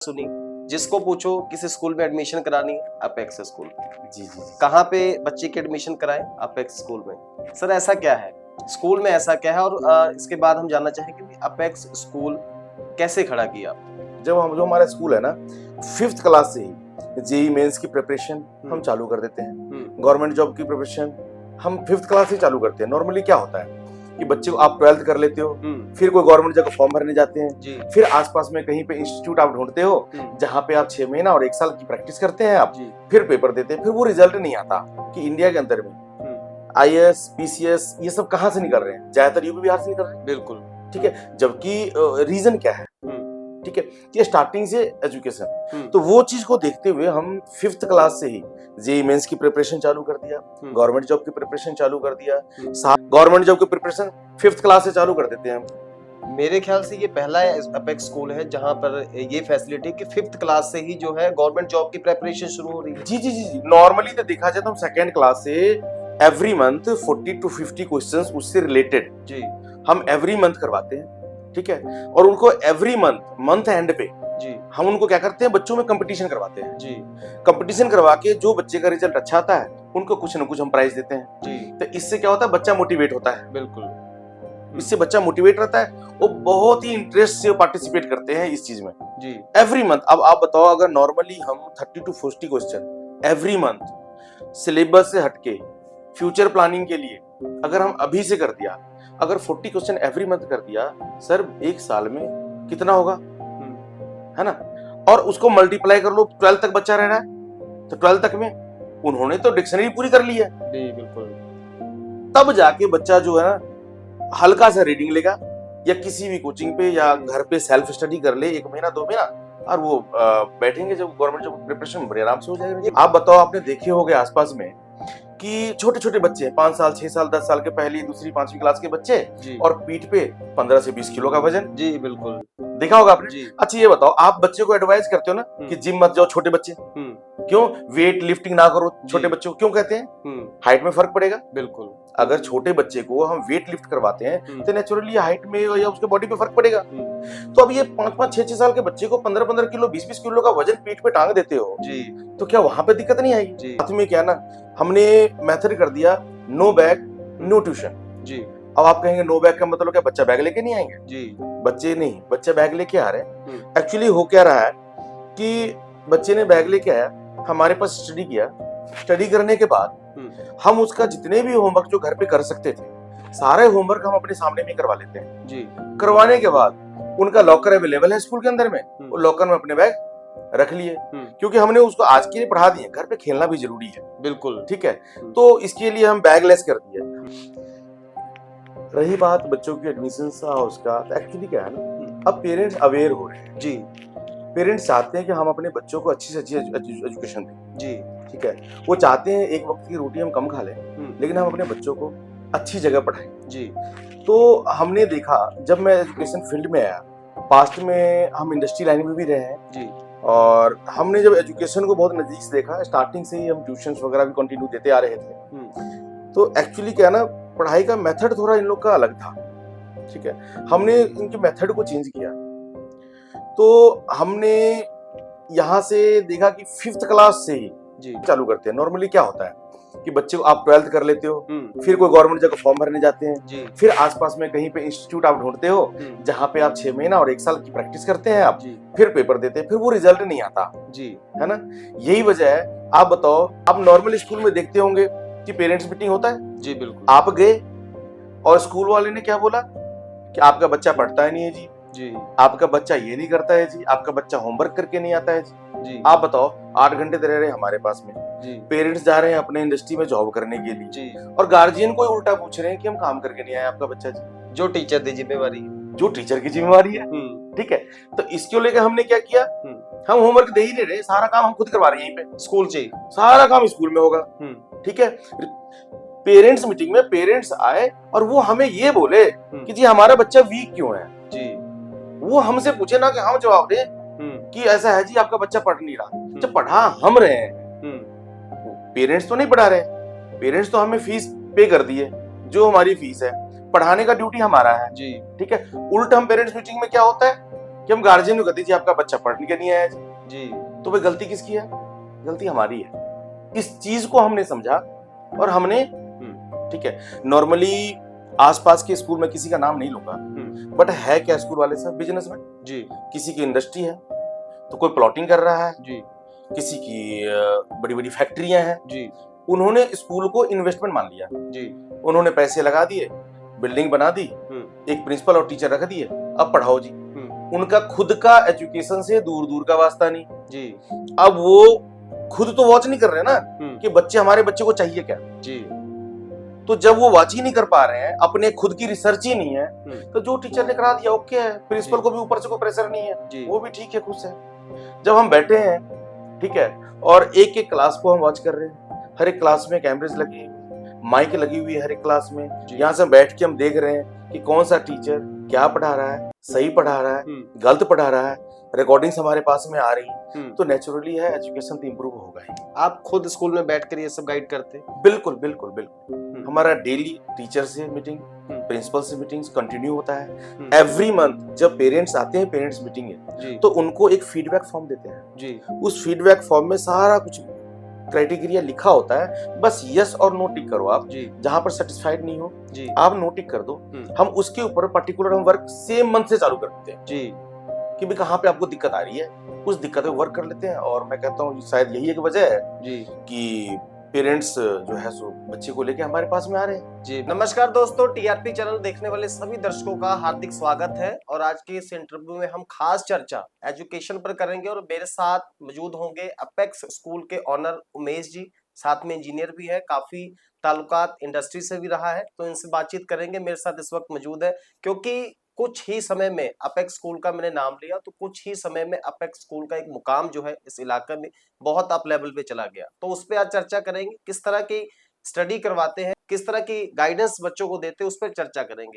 सुनी, जिसको पूछो किसी स्कूल में एडमिशन करानी है, अपेक्स स्कूल। जी जी जी। कहाँ पे बच्चे की एडमिशन कराएं? अपेक्स स्कूल में। सर ऐसा क्या है स्कूल में, ऐसा क्या है? और इसके बाद हम जानना चाहेंगे कि अपेक्स स्कूल कैसे खड़ा किया? जो हमारा स्कूल है ना, 5th क्लास से ही जेई मेंस की प्रिपरेशन हम चालू कर देते हैं। गवर्नमेंट जॉब की प्रिपरेशन हम 5th क्लास से चालू करते हैं। नॉर्मली क्या होता है कि बच्चे को आप 12th कर लेते हो, फिर कोई गवर्नमेंट जगह फॉर्म भरने जाते हैं, फिर आसपास में कहीं पे इंस्टीट्यूट आप ढूंढते हो जहाँ पे आप 6 महीना और 1 साल की प्रैक्टिस करते हैं, आप फिर पेपर देते हैं, फिर वो रिजल्ट नहीं आता कि इंडिया के अंदर में आईएएस पीसीएस ये सब कहाँ से निकल रहे हैं, ज्यादातर यूपी बिहार से निकल रहे हैं। बिल्कुल ठीक है, जबकि रीजन क्या है? ठीक है, ये स्टार्टिंग से एजुकेशन, तो वो चीज को देखते हुए हम 5th क्लास से ही जेई मेंस की प्रिपरेशन चालू कर दिया, गवर्नमेंट जॉब की प्रिपरेशन चालू कर दिया। गवर्नमेंट जॉब की प्रिपरेशन 5th क्लास से चालू कर देते हैं हम। मेरे ख्याल से ये पहला अपेक्स स्कूल है जहाँ पर ये फैसिलिटी कि 5th क्लास से ही जो है गवर्नमेंट जॉब की प्रिपरेशन शुरू हो रही है। जी जी जी जी। नॉर्मली तो देखा जाए तो हम 2nd क्लास से एवरी मंथ 40 to 50 क्वेश्चंस उससे रिलेटेड जी हम एवरी मंथ करवाते हैं। ठीक है, और उनको एवरी मंथ एंड पे जी हम उनको क्या करते हैं, बच्चों में कंपटीशन करवाते हैं। जी कंपटीशन करवा के जो बच्चे का रिजल्ट अच्छा आता है उनको कुछ ना कुछ हम प्राइज देते हैं। जी तो इससे क्या होता है, बच्चा मोटिवेट होता है। बिल्कुल, इससे बच्चा मोटिवेट रहता है, वो बहुत ही इंटरेस्ट से पार्टिसिपेट करते हैं इस चीज में जी एवरी मंथ। अब आप बताओ, अगर नॉर्मली हम 30 to 40 question every month syllabus से हटके फ्यूचर प्लानिंग के लिए अगर हम अभी से कर दिया, अगर 40 क्वेश्चन एवरी मंथ कर दिया सर, 1 साल में कितना होगा, है ना? और उसको मल्टीप्लाई कर लो, 12 तक बच्चा रह रहा है तो 12 तक में उन्होंने तो डिक्शनरी पूरी कर ली है। जी बिल्कुल। तब जाके बच्चा जो है ना हल्का सा रीडिंग लेगा या किसी भी कोचिंग पे या घर पे सेल्फ स्टडी कर ले 1 महीना 2 महीना, और वो बैठेंगे जब गवर्नमेंट जब प्रिपरेशन बड़े आराम से हो जाएगा। आप बताओ, आपने देखे होंगे आसपास में कि छोटे छोटे बच्चे 5 साल 6 साल 10 साल के पहली दूसरी 5वीं क्लास के बच्चे और पीठ पे 15 से 20 किलो का वजन। जी बिल्कुल, देखा होगा आपने जी। अच्छा ये बताओ, आप बच्चे को एडवाइस करते हो ना कि जिम मत जाओ, छोटे बच्चे क्यों वेट लिफ्टिंग ना करो, छोटे बच्चों को क्यों कहते हैं? हाइट में फर्क पड़ेगा। बिल्कुल, अगर छोटे बच्चे को हम वेट लिफ्ट करवाते हैं तो नेचुरली हाइट में या उसके बॉडी पे फर्क पड़ेगा। तो अब ये 5-5 6-6 साल के बच्चे को 15-15 किलो 20-20 किलो का वजन पीठ पे टांग देते हो जी, तो क्या वहां पे दिक्कत नहीं आएगी? साथ में क्या ना, हमने मेथड कर दिया नो बैग नो ट्यूशन जी। अब आप कहेंगे नो बैग का मतलब क्या, बच्चा बैग लेके नहीं आएंगे? जी, बच्चे नहीं, बच्चे बैग लेके आ रहे हैं। एक्चुअली हो क्या रहा है कि बच्चे ने बैग लेके आया, हमारे पास स्टडी किया, स्टडी करने के बाद हम उसका जितने भी होमवर्क जो घर पे कर सकते थे सारे होमवर्क हम अपने सामने में करवा लेते हैं जी। करवाने के बाद उनका लॉकर अवेलेबल है स्कूल के अंदर में, वो लॉकर में अपने बैग रख लिए, क्योंकि हमने उसको आज के लिए पढ़ा दिए, घर पे खेलना भी जरूरी है। बिल्कुल, ठीक है, तो इसके लिए हम बैगलेस कर दिए। रही बात बच्चों की एडमिशन का उसका, तो एक्चुअली क्या है ना, अब पेरेंट्स अवेयर हो रहे हैं। जी, पेरेंट्स चाहते हैं कि हम अपने बच्चों को अच्छी से अच्छी एजुकेशन दें। जी, ठीक है, वो चाहते हैं एक वक्त की रोटी हम कम खा लें लेकिन हम अपने बच्चों को अच्छी जगह पढ़ाएं। जी। तो हमने देखा, जब मैं एजुकेशन फील्ड में आया, पास्ट में हम इंडस्ट्री लाइन में भी रहे हैं जी, और हमने जब एजुकेशन को बहुत नजदीक से देखा, स्टार्टिंग से ही हम ट्यूशंस वगैरह भी कंटिन्यू देते आ रहे थे। तो एक्चुअली क्या ना, पढ़ाई का मेथड थोड़ा इन लोग का अलग था। ठीक है, हमने इनके मेथड को चेंज किया। तो हमने यहाँ से देखा कि 5th क्लास से ही चालू करते हैं। नॉर्मली क्या होता है कि बच्चे को आप 12th कर लेते हो, फिर कोई गवर्नमेंट जगह फॉर्म भरने जाते हैं, फिर आसपास में कहीं पे इंस्टीट्यूट आप ढूंढते हो जहाँ पे आप 6 महीना और 1 साल की प्रैक्टिस करते हैं, आप फिर पेपर देते हैं, फिर वो रिजल्ट नहीं आता जी, है ना? यही वजह है। आप बताओ, आप नॉर्मल स्कूल में देखते होंगे कि पेरेंट्स मीटिंग होता है। जी बिल्कुल। आप गए और स्कूल वाले ने क्या बोला कि आपका बच्चा पढ़ता ही नहीं है जी, आपका बच्चा ये नहीं करता है जी, आपका बच्चा होमवर्क करके नहीं आता है जी। आप बताओ, 8 घंटे दे रहे हैं हमारे पास में जी। पेरेंट्स जा रहे हैं अपने इंडस्ट्री में जॉब करने के लिए जी, और गार्जियन को उल्टा पूछ रहे हैं कि हम काम करके नहीं आए आपका बच्चा जी, जो टीचर की जिम्मेवारी है, जो टीचर की जिम्मेवारी है। ठीक है, तो इसको लेकर हमने क्या किया, हम होमवर्क दे ही नहीं रहे, सारा काम हम खुद करवा रहे हैं यहीं पे स्कूल से, सारा काम स्कूल में होगा। ठीक है, पेरेंट्स मीटिंग में पेरेंट्स आए और वो हमें ये बोले कि जी हमारा बच्चा वीक क्यों है जी, वो हमसे पूछे ना कि हम जवाब दें कि ऐसा है जी आपका बच्चा पढ़ नहीं रहा। जब पढ़ा हम रहे हैं, पेरेंट्स तो नहीं पढ़ा रहे, पेरेंट्स तो हमें फीस पे कर दी है, जो हमारी फीस है, पढ़ाने का ड्यूटी हमारा है जी। ठीक है, उल्टा हम पेरेंट्स मीटिंग में क्या होता है कि हम गार्जियन को कहते जी आपका बच्चा पढ़ने के नहीं आया जी तो भाई गलती किसकी है? गलती हमारी है। इस चीज को हमने समझा और हमने, ठीक है, नॉर्मली आसपास के स्कूल में किसी का नाम नहीं लूंगा, बट है क्या स्कूल वाले सब बिजनेसमैन जी। किसी की इंडस्ट्री है तो कोई प्लॉटिंग कर रहा है जी, किसी की बड़ी बड़ी फैक्ट्रियां हैं जी। उन्होंने स्कूल को इन्वेस्टमेंट मान लिया जी, उन्होंने पैसे लगा दिए, बिल्डिंग बना दी, एक प्रिंसिपल और टीचर रख दिए, अब पढ़ाओ जी। उनका खुद का एजुकेशन से दूर दूर का वास्ता नहीं जी। अब वो खुद तो वॉच नहीं कर रहे ना कि बच्चे, हमारे बच्चे को चाहिए क्या जी। तो जब वो वॉच ही नहीं कर पा रहे हैं, अपने खुद की रिसर्च ही नहीं है, तो जो टीचर ने करा दिया ओके है, प्रिंसिपल को भी ऊपर से कोई प्रेशर नहीं है, वो भी ठीक है, खुश है। जब हम बैठे हैं, ठीक है, और एक एक क्लास को हम वॉच कर रहे हैं, हर एक क्लास में कैमरेज लगे, माइक लगी हुई है हर एक क्लास में, यहाँ से बैठ के हम देख रहे हैं कि कौन सा टीचर क्या पढ़ा रहा है, सही पढ़ा रहा है, गलत पढ़ा रहा है, रिकॉर्डिंग्स हमारे पास में आ रही, तो नेचुरली है एजुकेशन तो इंप्रूव होगा ही। आप खुद स्कूल में बैठकर ये सब गाइड करते हैं? बिल्कुल बिल्कुल बिल्कुल। हमारा डेली टीचर से मीटिंग, प्रिंसिपल से मीटिंग्स कंटिन्यू होता है। एवरी मंथ जब पेरेंट्स आते हैं, पेरेंट्स मीटिंग है, तो उनको एक फीडबैक फॉर्म देते हैं जी। उस फीडबैक फॉर्म में सारा कुछ क्राइटेरिया लिखा होता है, बस यस और नो टिक करो आप जी। जहां पर सेटिस्फाइड नहीं हो जी, आप नो टिक कर दो। हम उसके ऊपर पर्टिकुलर हम वर्क सेम मंथ से चालू कर देते हैं जी, कि भाई कहाँ पे आपको दिक्कत आ रही है, उस दिक्कत पे वर्क कर लेते हैं। और मैं कहता हूँ शायद यही एक वजह है जी कि पेरेंट्स जो है सो बच्चे को लेके हमारे पास में आ रहे हैं जी। नमस्कार दोस्तों, टीआरपी चैनल देखने वाले सभी दर्शकों का हार्दिक स्वागत है। और आज के इस इंटरव्यू में हम खास चर्चा एजुकेशन पर करेंगे और मेरे साथ मौजूद होंगे अपेक्स स्कूल के ऑनर उमेश जी, साथ में इंजीनियर भी है, काफी ताल्लुकात इंडस्ट्री से भी रहा है, तो इनसे बातचीत करेंगे। मेरे साथ इस वक्त मौजूद है क्योंकि कुछ ही समय में अपेक्स स्कूल का मैंने नाम लिया, तो कुछ ही समय में अपेक्स स्कूल का एक मुकाम जो है इस इलाके में बहुत अप लेवल पे चला गया। तो उस पर आज चर्चा करेंगे, किस तरह की स्टडी करवाते हैं, किस तरह की गाइडेंस बच्चों को देते हैं, उस पर चर्चा करेंगे।